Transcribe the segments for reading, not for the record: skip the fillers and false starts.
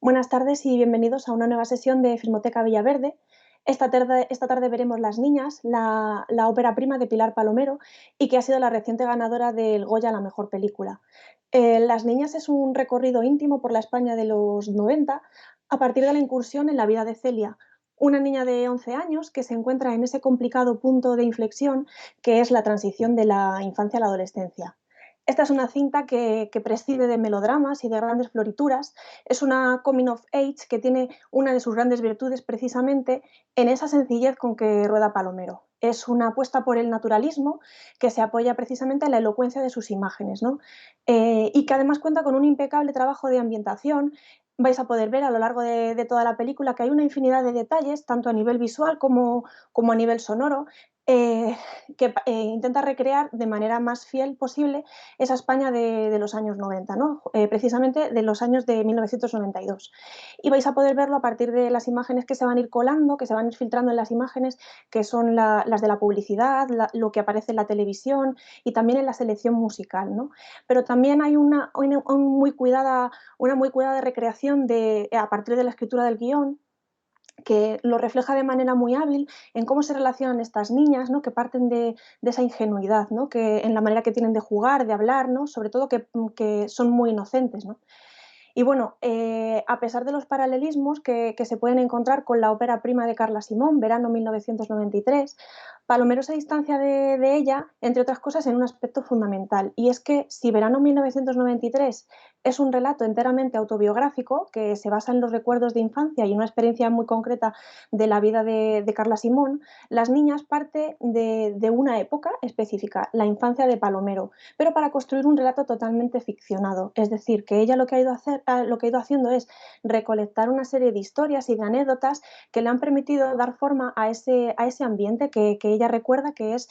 Buenas tardes y bienvenidos a una nueva sesión de Filmoteca Villaverde. Esta tarde veremos Las Niñas, la ópera prima de Pilar Palomero y que ha sido la reciente ganadora del Goya a la mejor película. Las Niñas es un recorrido íntimo por la España de los 90 a partir de la incursión en la vida de Celia, una niña de 11 años que se encuentra en ese complicado punto de inflexión que es la transición de la infancia a la adolescencia. Esta es una cinta que prescinde de melodramas y de grandes florituras. Es una coming of age que tiene una de sus grandes virtudes precisamente en esa sencillez con que rueda Palomero. Es una apuesta por el naturalismo que se apoya precisamente en la elocuencia de sus imágenes, ¿no? Y que además cuenta con un impecable trabajo de ambientación. Vais a poder ver a lo largo de toda la película que hay una infinidad de detalles, tanto a nivel visual como a nivel sonoro, eh, que intenta recrear de manera más fiel posible esa España de los años 90, ¿no? Precisamente de los años de 1992. Y vais a poder verlo a partir de las imágenes que se van a ir colando, que se van a ir filtrando en las imágenes, que son las de la publicidad, lo que aparece en la televisión y también en la selección musical, ¿no? Pero también hay una muy cuidada recreación a partir de la escritura del guión, que lo refleja de manera muy hábil en cómo se relacionan estas niñas, ¿no? Que parten de esa ingenuidad, ¿no? Que en la manera que tienen de jugar, de hablar, ¿no? Sobre todo que son muy inocentes, ¿no? Y bueno, a pesar de los paralelismos que se pueden encontrar con la ópera prima de Carla Simón, Verano 1993, Palomero se distancia de ella, entre otras cosas, en un aspecto fundamental, y es que si Verano 1993 es un relato enteramente autobiográfico que se basa en los recuerdos de infancia y una experiencia muy concreta de la vida de Carla Simón, Las Niñas parte de una época específica, la infancia de Palomero, pero para construir un relato totalmente ficcionado. Es decir, que ella lo que ha ido haciendo es recolectar una serie de historias y de anécdotas que le han permitido dar forma a ese ambiente que ella recuerda que es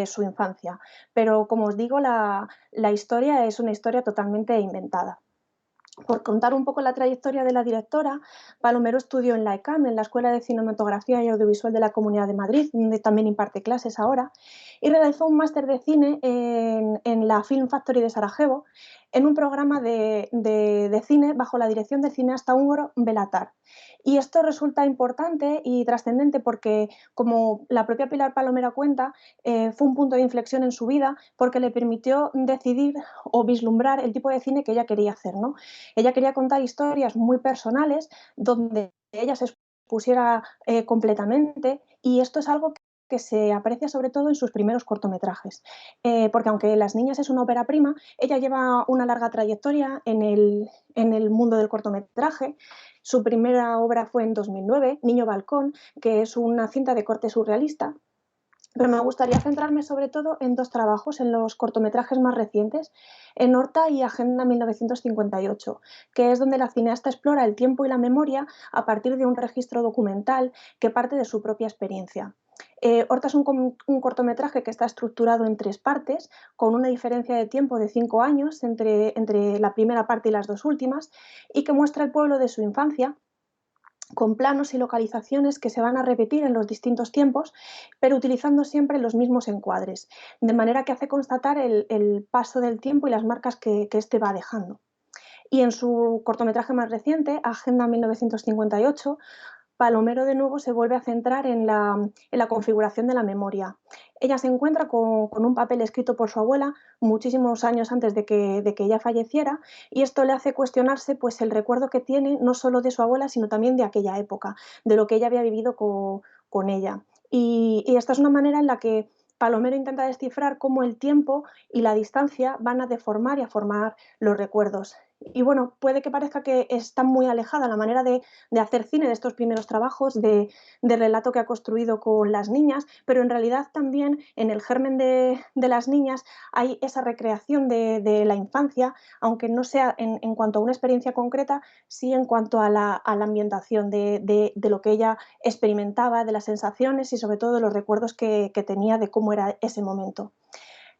su infancia. Pero como os digo, la historia es una historia totalmente inventada. Por contar un poco la trayectoria de la directora, Palomero estudió en la ECAM, en la Escuela de Cinematografía y Audiovisual de la Comunidad de Madrid, donde también imparte clases ahora, y realizó un máster de cine en la Film Factory de Sarajevo, en un programa de cine bajo la dirección del cineasta húngaro Béla Tarr. Y esto resulta importante y trascendente porque, como la propia Pilar Palomero cuenta, fue un punto de inflexión en su vida porque le permitió decidir o vislumbrar el tipo de cine que ella quería hacer, ¿no? Ella quería contar historias muy personales donde ella se expusiera completamente, y esto es algo que se aprecia sobre todo en sus primeros cortometrajes, porque aunque Las Niñas es una ópera prima, ella lleva una larga trayectoria en el mundo del cortometraje. Su primera obra fue en 2009, Niño Balcón, que es una cinta de corte surrealista, pero me gustaría centrarme sobre todo en dos trabajos, en los cortometrajes más recientes, en Horta y Agenda 1958, que es donde la cineasta explora el tiempo y la memoria a partir de un registro documental que parte de su propia experiencia. Horta es un cortometraje que está estructurado en tres partes, con una diferencia de tiempo de 5 años entre la primera parte y las dos últimas, y que muestra el pueblo de su infancia, con planos y localizaciones que se van a repetir en los distintos tiempos, pero utilizando siempre los mismos encuadres, de manera que hace constatar el paso del tiempo y las marcas que éste va dejando. Y en su cortometraje más reciente, Agenda 1958, Palomero de nuevo se vuelve a centrar en la configuración de la memoria. Ella se encuentra con un papel escrito por su abuela muchísimos años antes de que ella falleciera, y esto le hace cuestionarse pues, el recuerdo que tiene no solo de su abuela, sino también de aquella época, de lo que ella había vivido con ella. Y esta es una manera en la que Palomero intenta descifrar cómo el tiempo y la distancia van a deformar y a formar los recuerdos. Y bueno, puede que parezca que está muy alejada la manera de hacer cine de estos primeros trabajos, de relato que ha construido con Las Niñas, pero en realidad también en el germen de Las Niñas hay esa recreación de la infancia, aunque no sea en cuanto a una experiencia concreta, sí en cuanto a la ambientación de lo que ella experimentaba, de las sensaciones y sobre todo de los recuerdos que tenía de cómo era ese momento.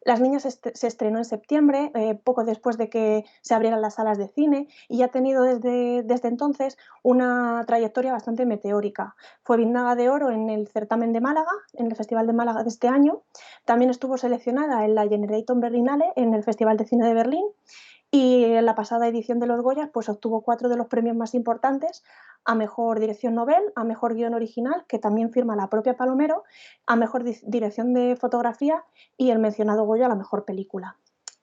Las Niñas se estrenó en septiembre, poco después de que se abrieran las salas de cine, y ha tenido desde entonces una trayectoria bastante meteórica. Fue Biznaga de Oro en el certamen de Málaga, en el Festival de Málaga de este año. También estuvo seleccionada en la Generation Berlinale, en el Festival de Cine de Berlín, Y en la pasada edición de los Goyas, pues obtuvo 4 de los premios más importantes: a mejor dirección novel, a mejor guión original, que también firma la propia Palomero, a mejor dirección de fotografía y el mencionado Goya a la mejor película.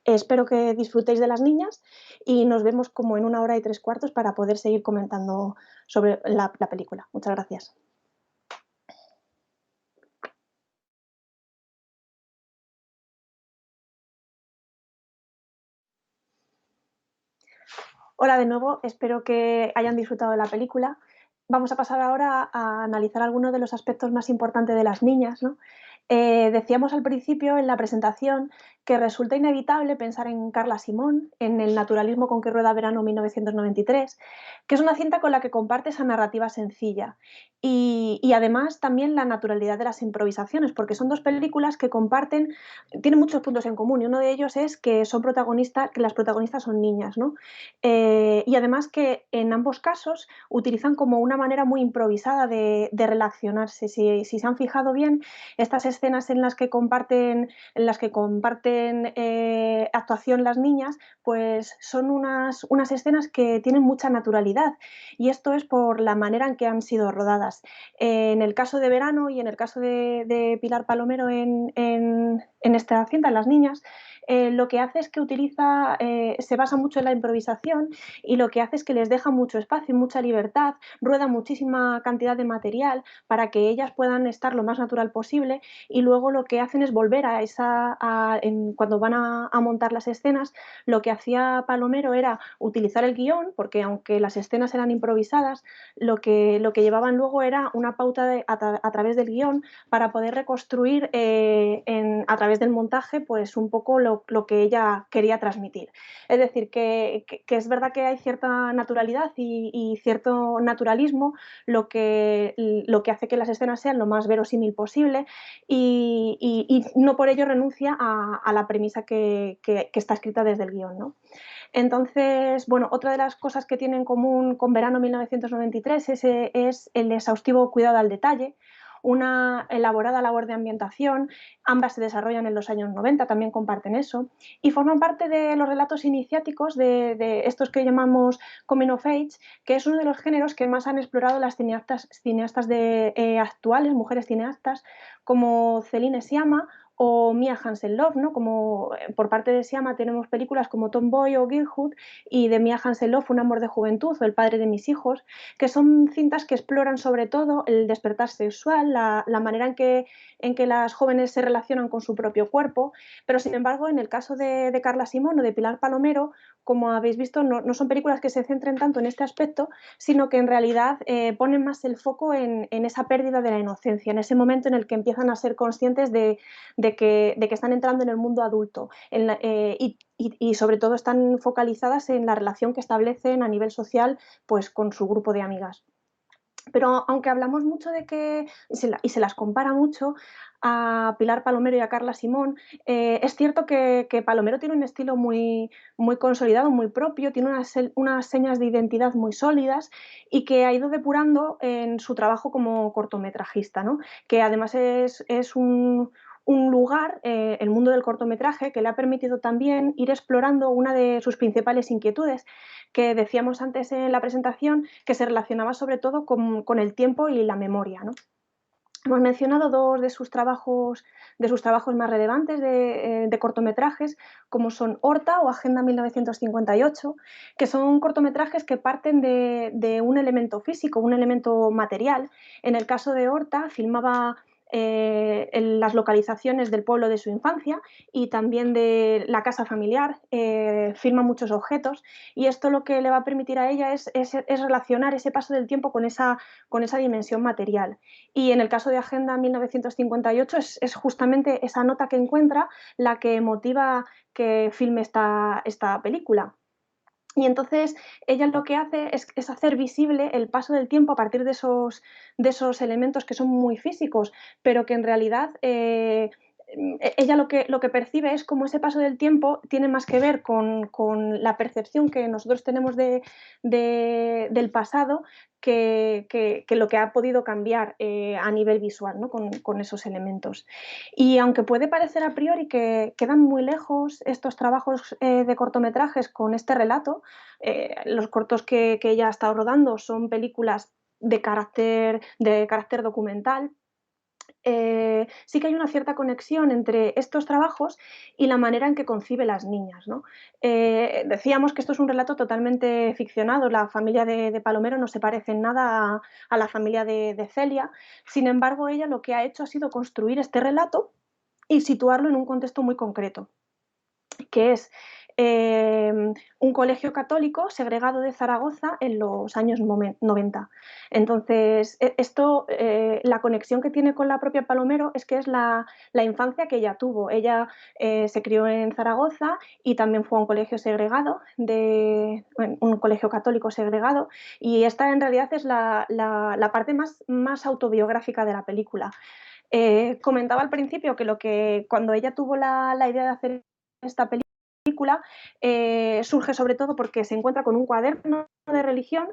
Espero que disfrutéis de Las niñas y nos vemos como en 1 hora y 3 cuartos para poder seguir comentando sobre la película. Muchas gracias. Hola de nuevo, espero que hayan disfrutado de la película. Vamos a pasar ahora a analizar algunos de los aspectos más importantes de Las niñas, ¿no? Decíamos al principio en la presentación que resulta inevitable pensar en Carla Simón, en el naturalismo con que rueda Verano 1993, que es una cinta con la que comparte esa narrativa sencilla y además también la naturalidad de las improvisaciones, porque son dos películas que comparten, tienen muchos puntos en común y uno de ellos es que son protagonistas, que las protagonistas son niñas, ¿no? Y además que en ambos casos utilizan como una manera muy improvisada de relacionarse. Si se han fijado bien, estas escenas en las que comparten actuación las niñas, pues son unas escenas que tienen mucha naturalidad y esto es por la manera en que han sido rodadas. En el caso de Verano y en el caso de Pilar Palomero en esta cinta, en Las niñas, lo que hace es que se basa mucho en la improvisación y lo que hace es que les deja mucho espacio y mucha libertad, rueda muchísima cantidad de material para que ellas puedan estar lo más natural posible y luego lo que hacen es volver cuando van a montar las escenas, lo que hacía Palomero era utilizar el guión, porque aunque las escenas eran improvisadas, lo que llevaban luego era una pauta a través del guión para poder reconstruir a través del montaje pues un poco lo que ella quería transmitir. Es decir, que es verdad que hay cierta naturalidad y cierto naturalismo, lo que hace que las escenas sean lo más verosímil posible y no por ello renuncia a la premisa que está escrita desde el guión, ¿no? Entonces, bueno, otra de las cosas que tiene en común con Verano 1993 es el exhaustivo cuidado al detalle, una elaborada labor de ambientación, ambas se desarrollan en los años 90, también comparten eso, y forman parte de los relatos iniciáticos de estos que llamamos coming of age, que es uno de los géneros que más han explorado las cineastas actuales, mujeres cineastas, como Celine Sciamma o Mia Hansen-Løve, ¿no? Como por parte de Sciamma tenemos películas como Tomboy o Girlhood y de Mia Hansen-Løve Un amor de juventud o El padre de mis hijos, que son cintas que exploran sobre todo el despertar sexual, la manera en que las jóvenes se relacionan con su propio cuerpo, pero sin embargo en el caso de Carla Simón o de Pilar Palomero, como habéis visto, no son películas que se centren tanto en este aspecto, sino que en realidad ponen más el foco en esa pérdida de la inocencia, en ese momento en el que empiezan a ser conscientes de que están entrando en el mundo adulto y sobre todo están focalizadas en la relación que establecen a nivel social pues, con su grupo de amigas. Pero aunque hablamos mucho de que, y se las compara mucho a Pilar Palomero y a Carla Simón, es cierto que Palomero tiene un estilo muy consolidado, muy propio, tiene unas señas de identidad muy sólidas y que ha ido depurando en su trabajo como cortometrajista, ¿no? Que además es un lugar, el mundo del cortometraje, que le ha permitido también ir explorando una de sus principales inquietudes, que decíamos antes en la presentación, que se relacionaba sobre todo con el tiempo y la memoria, ¿no? Hemos mencionado dos de sus trabajos más relevantes de cortometrajes, como son Horta o Agenda 1958, que son cortometrajes que parten de un elemento físico, un elemento material. En el caso de Horta, filmaba en las localizaciones del pueblo de su infancia y también de la casa familiar, filma muchos objetos y esto lo que le va a permitir a ella es relacionar ese paso del tiempo con esa dimensión material. Y en el caso de Agenda 1958 es justamente esa nota que encuentra la que motiva que filme esta película. Y entonces ella lo que hace es hacer visible el paso del tiempo a partir de esos elementos que son muy físicos, pero que en realidad ella lo que percibe es como ese paso del tiempo tiene más que ver con la percepción que nosotros tenemos del pasado que lo que ha podido cambiar a nivel visual, ¿no? Con esos elementos. Y aunque puede parecer a priori que quedan muy lejos estos trabajos de cortometrajes con este relato, los cortos que ella ha estado rodando son películas de carácter documental. Sí que hay una cierta conexión entre estos trabajos y la manera en que concibe las niñas, ¿no? Decíamos que esto es un relato totalmente ficcionado, la familia de Palomero no se parece en nada a la familia de Celia, sin embargo, ella lo que ha hecho ha sido construir este relato y situarlo en un contexto muy concreto, que es un colegio católico segregado de Zaragoza en los años 90. Entonces, la conexión que tiene con la propia Palomero es que es la infancia que ella tuvo. Ella se crió en Zaragoza y también fue a un colegio segregado, bueno, un colegio católico segregado, y esta en realidad es la parte más autobiográfica de la película. Comentaba al principio que cuando ella tuvo la idea de hacer esta película, surge sobre todo porque se encuentra con un cuaderno de religión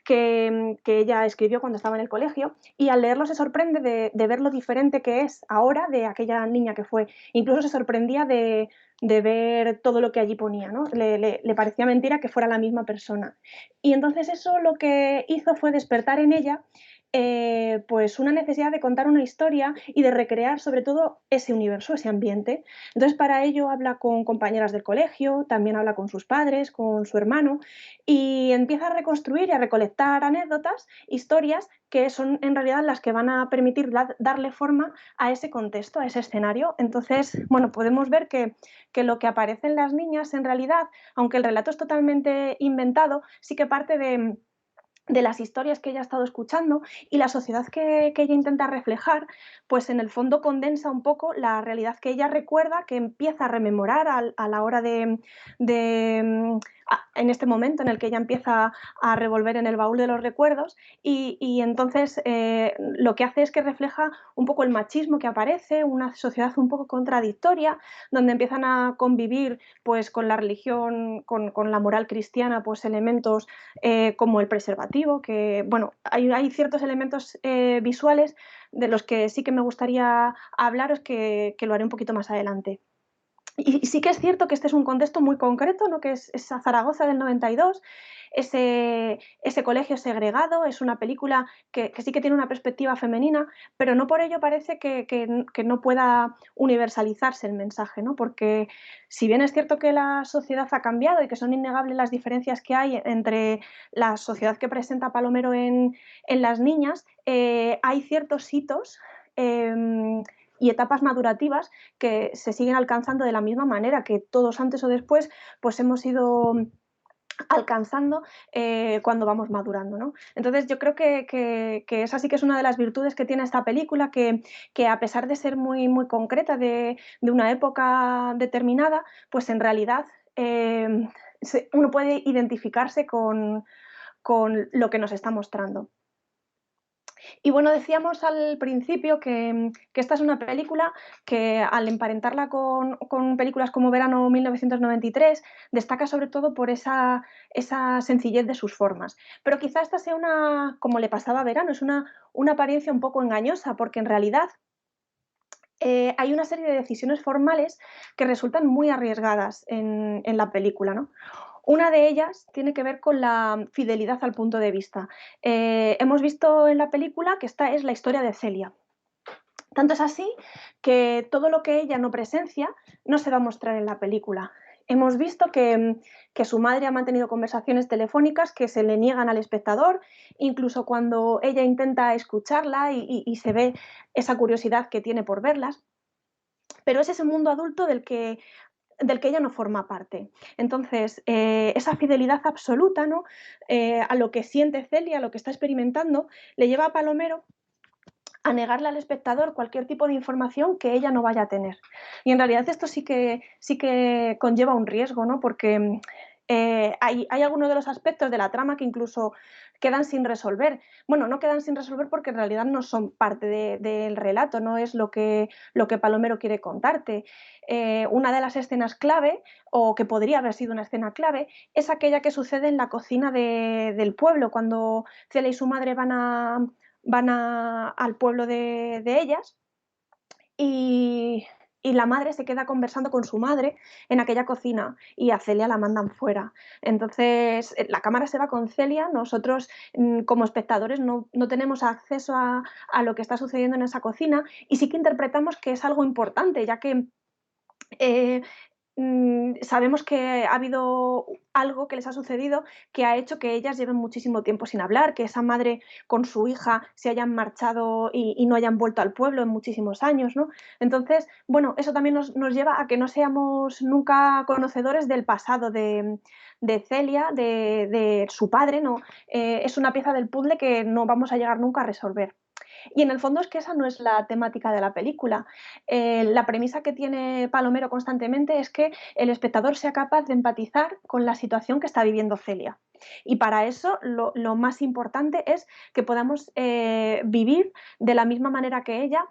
que ella escribió cuando estaba en el colegio y al leerlo se sorprende de ver lo diferente que es ahora de aquella niña que fue. Incluso se sorprendía de ver todo lo que allí ponía, ¿no? Le parecía mentira que fuera la misma persona. Y entonces eso lo que hizo fue despertar en ella pues una necesidad de contar una historia y de recrear sobre todo ese universo, ese ambiente. Entonces para ello habla con compañeras del colegio, también habla con sus padres, con su hermano y empieza a reconstruir y a recolectar anécdotas, historias que son en realidad las que van a permitir darle forma a ese contexto, a ese escenario. Entonces, bueno, podemos ver que lo que aparece en las niñas en realidad, aunque el relato es totalmente inventado, sí que parte de las historias que ella ha estado escuchando y la sociedad que ella intenta reflejar, pues en el fondo condensa un poco la realidad que ella recuerda, que empieza a rememorar a la hora en este momento en el que ella empieza a revolver en el baúl de los recuerdos y entonces lo que hace es que refleja un poco el machismo que aparece, una sociedad un poco contradictoria, donde empiezan a convivir pues con la religión, con la moral cristiana, pues elementos como el preservativo, que bueno, hay ciertos elementos visuales de los que sí que me gustaría hablaros que lo haré un poquito más adelante. Y sí que es cierto que este es un contexto muy concreto, ¿no? Que es a Zaragoza del 92, ese colegio segregado, es una película que sí que tiene una perspectiva femenina, pero no por ello parece que no pueda universalizarse el mensaje, ¿no? Porque si bien es cierto que la sociedad ha cambiado y que son innegables las diferencias que hay entre la sociedad que presenta Palomero en las niñas, hay ciertos hitos y etapas madurativas que se siguen alcanzando de la misma manera que todos antes o después pues hemos ido alcanzando cuando vamos madurando, ¿no? Entonces yo creo que esa sí que es una de las virtudes que tiene esta película, que a pesar de ser muy concreta de una época determinada, pues en realidad uno puede identificarse con lo que nos está mostrando. Y bueno, decíamos al principio que esta es una película que al emparentarla con películas como Verano 1993 destaca sobre todo por esa sencillez de sus formas. Pero quizá esta sea una, como le pasaba a Verano, es una apariencia un poco engañosa porque en realidad hay una serie de decisiones formales que resultan muy arriesgadas en la película, ¿no? Una de ellas tiene que ver con la fidelidad al punto de vista. Hemos visto en la película que esta es la historia de Celia. Tanto es así que todo lo que ella no presencia no se va a mostrar en la película. Hemos visto que su madre ha mantenido conversaciones telefónicas que se le niegan al espectador, incluso cuando ella intenta escucharla y se ve esa curiosidad que tiene por verlas, pero es ese mundo adulto del que ella no forma parte. Entonces, esa fidelidad absoluta, ¿no? A lo que siente Celia, a lo que está experimentando, le lleva a Palomero a negarle al espectador cualquier tipo de información que ella no vaya a tener. Y en realidad esto sí que conlleva un riesgo, ¿no? Porque Hay algunos de los aspectos de la trama que incluso quedan sin resolver. Bueno, no quedan sin resolver porque en realidad no son parte del relato, no es lo que Palomero quiere contarte. Una de las escenas clave, o que podría haber sido una escena clave, es aquella que sucede en la cocina del pueblo, cuando Celia y su madre al pueblo de ellas y, y la madre se queda conversando con su madre en aquella cocina y a Celia la mandan fuera. Entonces, la cámara se va con Celia, nosotros como espectadores no tenemos acceso a lo que está sucediendo en esa cocina y sí que interpretamos que es algo importante, ya que eh, sabemos que ha habido algo que les ha sucedido que ha hecho que ellas lleven muchísimo tiempo sin hablar, que esa madre con su hija se hayan marchado y no hayan vuelto al pueblo en muchísimos años, ¿no? Entonces, bueno, eso también nos lleva a que no seamos nunca conocedores del pasado de Celia, de su padre, ¿no? Es una pieza del puzzle que no vamos a llegar nunca a resolver. Y en el fondo es que esa no es la temática de la película. La premisa que tiene Palomero constantemente es que el espectador sea capaz de empatizar con la situación que está viviendo Celia. Y para eso lo más importante es que podamos vivir de la misma manera que ella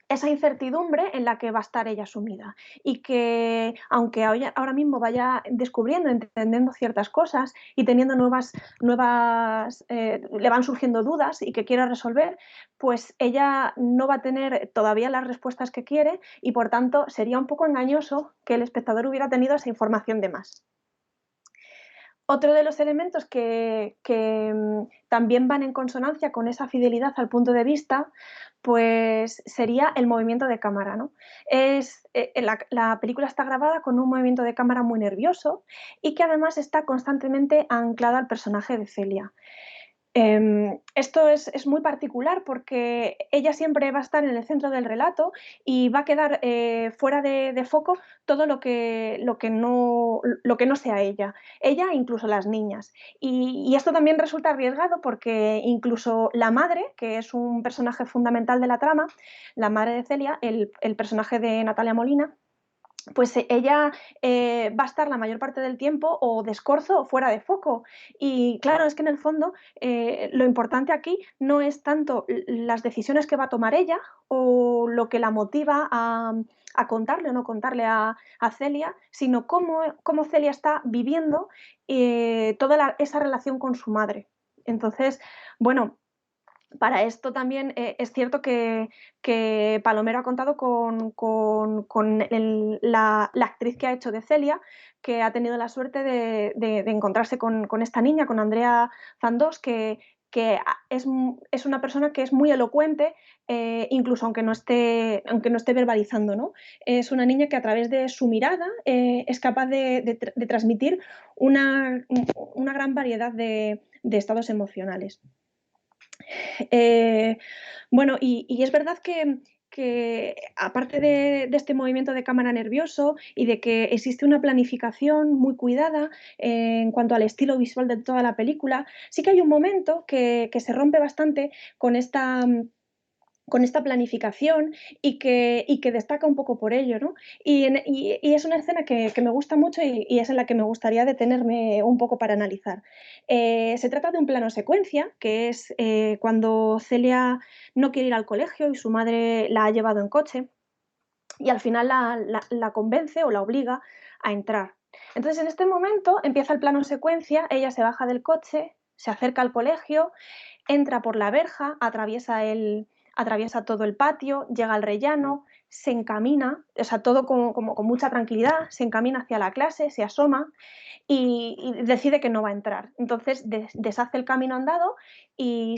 esa incertidumbre en la que va a estar ella sumida y que aunque ahora mismo vaya descubriendo, entendiendo ciertas cosas y teniendo le van surgiendo dudas y que quiera resolver, pues ella no va a tener todavía las respuestas que quiere y por tanto sería un poco engañoso que el espectador hubiera tenido esa información de más. Otro de los elementos que también van en consonancia con esa fidelidad al punto de vista, pues sería el movimiento de cámara, ¿no? La película está grabada con un movimiento de cámara muy nervioso y que además está constantemente anclado al personaje de Celia. Esto es muy particular porque ella siempre va a estar en el centro del relato y va a quedar fuera de foco todo lo que no sea ella e incluso las niñas. Y esto también resulta arriesgado porque incluso la madre, que es un personaje fundamental de la trama, la madre de Celia, el personaje de Natalia Molina, pues ella va a estar la mayor parte del tiempo o de escorzo o fuera de foco. Y claro, es que en el fondo lo importante aquí no es tanto las decisiones que va a tomar ella o lo que la motiva a contarle o no contarle a Celia, sino cómo Celia está viviendo toda esa relación con su madre. Entonces, bueno, para esto también es cierto que Palomero ha contado con la actriz que ha hecho de Celia, que ha tenido la suerte de encontrarse con esta niña, con Andrea Zandós, que es una persona que es muy elocuente, incluso aunque no esté verbalizando, ¿no? Es una niña que a través de su mirada es capaz de transmitir una gran variedad de estados emocionales. Eh, bueno, y es verdad que aparte de este movimiento de cámara nervioso y de que existe una planificación muy cuidada en cuanto al estilo visual de toda la película, sí que hay un momento que se rompe bastante con esta planificación y que destaca un poco por ello, ¿no? Y es una escena que me gusta mucho y es en la que me gustaría detenerme un poco para analizar. Se trata de un plano secuencia, que es cuando Celia no quiere ir al colegio y su madre la ha llevado en coche y al final la convence o la obliga a entrar. Entonces, en este momento empieza el plano secuencia, ella se baja del coche, se acerca al colegio, entra por la verja, atraviesa todo el patio, llega al rellano, se encamina, o sea, todo como con mucha tranquilidad, se encamina hacia la clase, se asoma y decide que no va a entrar. Entonces deshace el camino andado y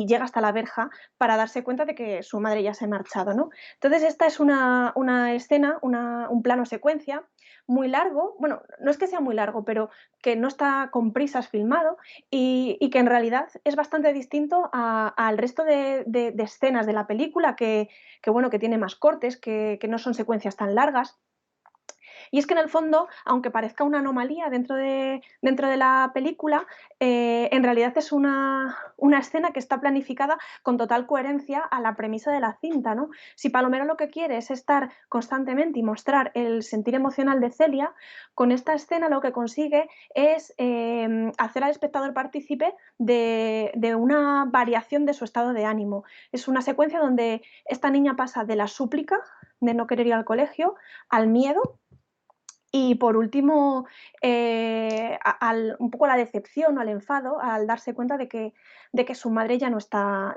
llega hasta la verja para darse cuenta de que su madre ya se ha marchado, ¿no? Entonces esta es una escena, un plano secuencia muy largo, bueno, no es que sea muy largo, pero que no está con prisas filmado y que en realidad es bastante distinto al resto de escenas de la película que, bueno, que tiene más cortes, que no son secuencias tan largas. Y es que en el fondo, aunque parezca una anomalía dentro de la película, en realidad es una escena que está planificada con total coherencia a la premisa de la cinta, ¿no? Si Palomero lo que quiere es estar constantemente y mostrar el sentir emocional de Celia, con esta escena lo que consigue es hacer al espectador partícipe de una variación de su estado de ánimo. Es una secuencia donde esta niña pasa de la súplica de no querer ir al colegio al miedo y por último, un poco a la decepción o al enfado al darse cuenta de que su madre no está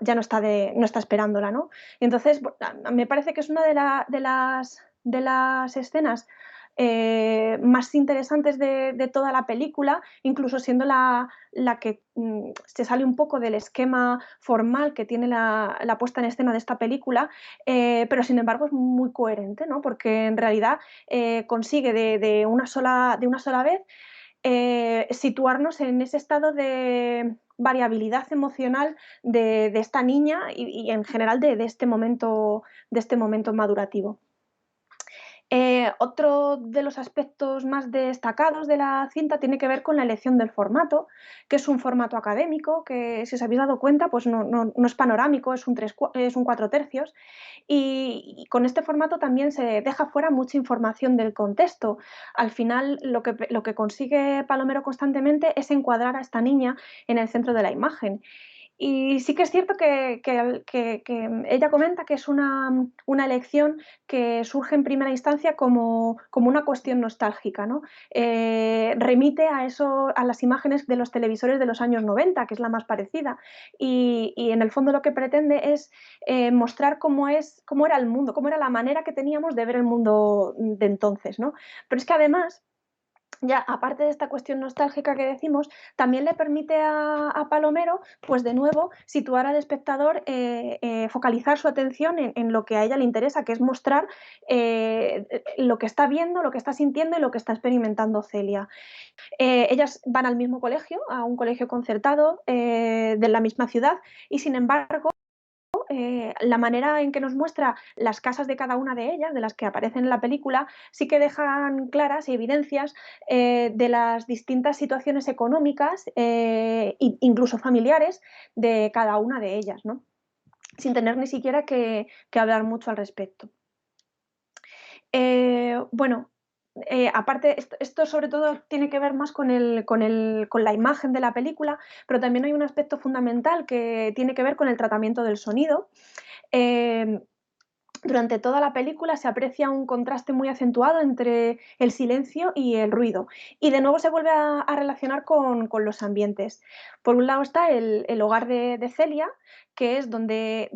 esperándola, ¿no? Y entonces, me parece que es una de las escenas más interesantes de toda la película, incluso siendo la que se sale un poco del esquema formal que tiene la puesta en escena de esta película, pero sin embargo es muy coherente, ¿no? Porque en realidad consigue de una sola vez situarnos en ese estado de variabilidad emocional de esta niña y en general de este momento madurativo. Otro de los aspectos más destacados de la cinta tiene que ver con la elección del formato, que es un formato académico, que si os habéis dado cuenta, pues no es panorámico, es un 4/3, y con este formato también se deja fuera mucha información del contexto. Al final, lo que consigue Palomero constantemente es encuadrar a esta niña en el centro de la imagen. Y sí que es cierto que ella comenta que es una elección que surge en primera instancia como una cuestión nostálgica, ¿no? Remite a las imágenes de los televisores de los años 90, que es la más parecida, y en el fondo lo que pretende es mostrar cómo era el mundo, cómo era la manera que teníamos de ver el mundo de entonces, ¿no? Pero es que además ya, aparte de esta cuestión nostálgica que decimos, también le permite a Palomero, pues de nuevo, situar al espectador, focalizar su atención en lo que a ella le interesa, que es mostrar lo que está viendo, lo que está sintiendo y lo que está experimentando Celia. Ellas van al mismo colegio, a un colegio concertado de la misma ciudad, y sin embargo, la manera en que nos muestra las casas de cada una de ellas, de las que aparecen en la película, sí que dejan claras y evidencias de las distintas situaciones económicas e incluso familiares de cada una de ellas, ¿no? Sin tener ni siquiera que hablar mucho al respecto. Bueno, aparte, esto sobre todo tiene que ver más con la imagen de la película, pero también hay un aspecto fundamental que tiene que ver con el tratamiento del sonido. Em, Durante toda la película se aprecia un contraste muy acentuado entre el silencio y el ruido, y de nuevo se vuelve a relacionar con los ambientes. Por un lado está el hogar de Celia, que es donde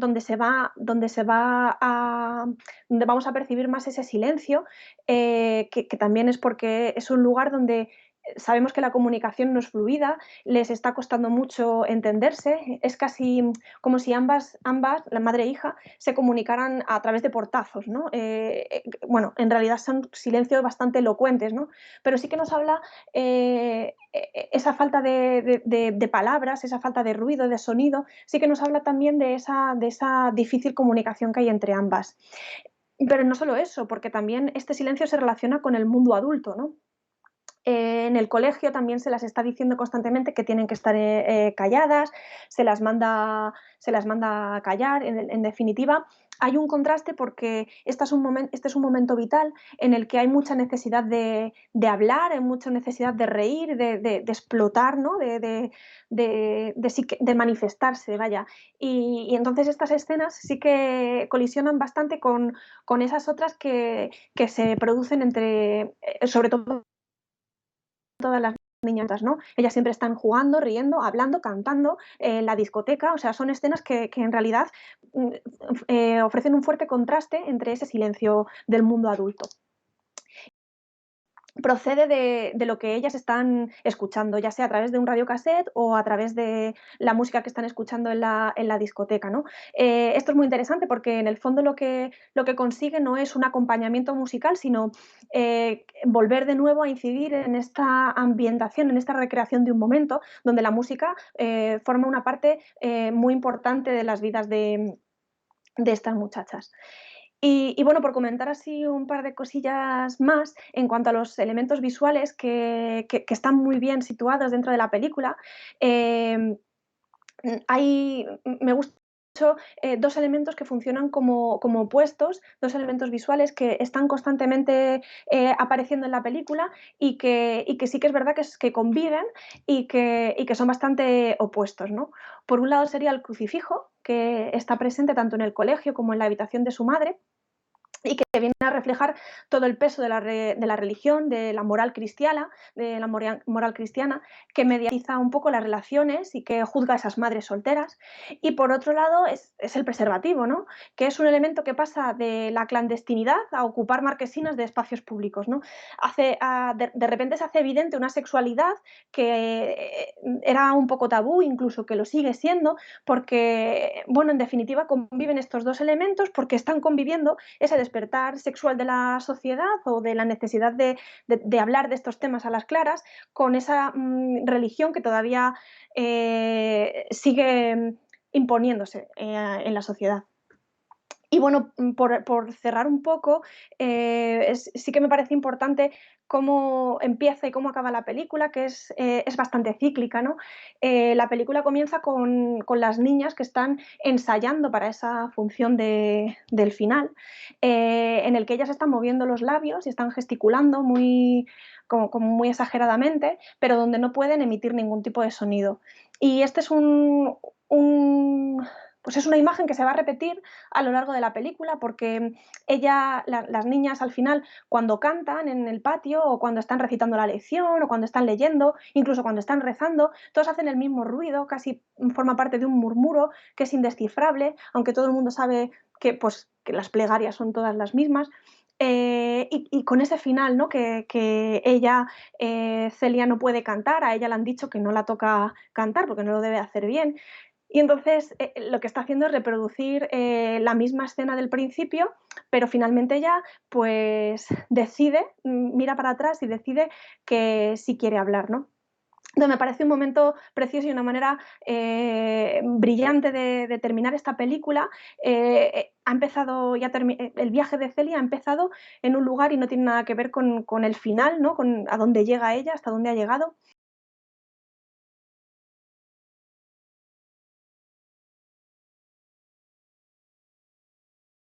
vamos a percibir más ese silencio, que también es porque es un lugar donde sabemos que la comunicación no es fluida, les está costando mucho entenderse, es casi como si ambas, la madre e hija, se comunicaran a través de portazos, ¿no? Bueno, en realidad son silencios bastante elocuentes, ¿no? Pero sí que nos habla esa falta de palabras, esa falta de ruido, de sonido, sí que nos habla también de esa difícil comunicación que hay entre ambas. Pero no solo eso, porque también este silencio se relaciona con el mundo adulto, ¿no? En el colegio también se las está diciendo constantemente que tienen que estar calladas, se las manda a callar. En definitiva, hay un contraste porque este es un momento vital en el que hay mucha necesidad de hablar, hay mucha necesidad de reír, de explotar, ¿no? De manifestarse, vaya. Y entonces estas escenas sí que colisionan bastante con esas otras que se producen sobre todo todas las niñatas, ¿no? Ellas siempre están jugando, riendo, hablando, cantando en la discoteca, o sea, son escenas que en realidad ofrecen un fuerte contraste entre ese silencio del mundo adulto. Procede de lo que ellas están escuchando, ya sea a través de un radiocasete o a través de la música que están escuchando en la discoteca, ¿no? Esto es muy interesante porque en el fondo lo que consigue no es un acompañamiento musical, sino volver de nuevo a incidir en esta ambientación, en esta recreación de un momento donde la música forma una parte muy importante de las vidas de estas muchachas. Y bueno, por comentar así un par de cosillas más, en cuanto a los elementos visuales que están muy bien situados dentro de la película, em, me gusta mucho, 2 elementos que funcionan como opuestos, 2 elementos visuales que están constantemente, apareciendo en la película y que sí que es verdad que conviven y que son bastante opuestos, ¿no? Por un lado sería el crucifijo, que está presente tanto en el colegio como en la habitación de su madre, y que viene a reflejar todo el peso de la religión, de la moral cristiana, moral cristiana, que mediatiza un poco las relaciones y que juzga a esas madres solteras. Y por otro lado es el preservativo, ¿no? Que es un elemento que pasa de la clandestinidad a ocupar marquesinas de espacios públicos, ¿no? De repente se hace evidente una sexualidad que era un poco tabú, incluso que lo sigue siendo, porque, bueno, en definitiva conviven estos dos elementos porque están conviviendo ese despertar sexual de la sociedad o de la necesidad de hablar de estos temas a las claras con esa religión que todavía sigue imponiéndose en la sociedad. Y bueno, por cerrar un poco, sí que me parece importante cómo empieza y cómo acaba la película, que es bastante cíclica, ¿no? La película comienza con las niñas que están ensayando para esa función del final, en el que ellas están moviendo los labios y están gesticulando como muy exageradamente, pero donde no pueden emitir ningún tipo de sonido. Y este es un pues es una imagen que se va a repetir a lo largo de la película, porque las niñas al final, cuando cantan en el patio o cuando están recitando la lección o cuando están leyendo, incluso cuando están rezando, todos hacen el mismo ruido, casi forma parte de un murmuro que es indescifrable, aunque todo el mundo sabe que las plegarias son todas las mismas. Y con ese final, ¿no? Que ella, Celia, no puede cantar, a ella le han dicho que no la toca cantar porque no lo debe hacer bien, y entonces, lo que está haciendo es reproducir, la misma escena del principio, pero finalmente ella, pues, decide, mira para atrás y decide que sí quiere hablar, ¿no? Entonces, me parece un momento precioso y una manera, brillante de terminar esta película. Ha empezado y el viaje de Celia ha empezado en un lugar y no tiene nada que ver con el final, ¿no? Con a dónde llega ella, hasta dónde ha llegado.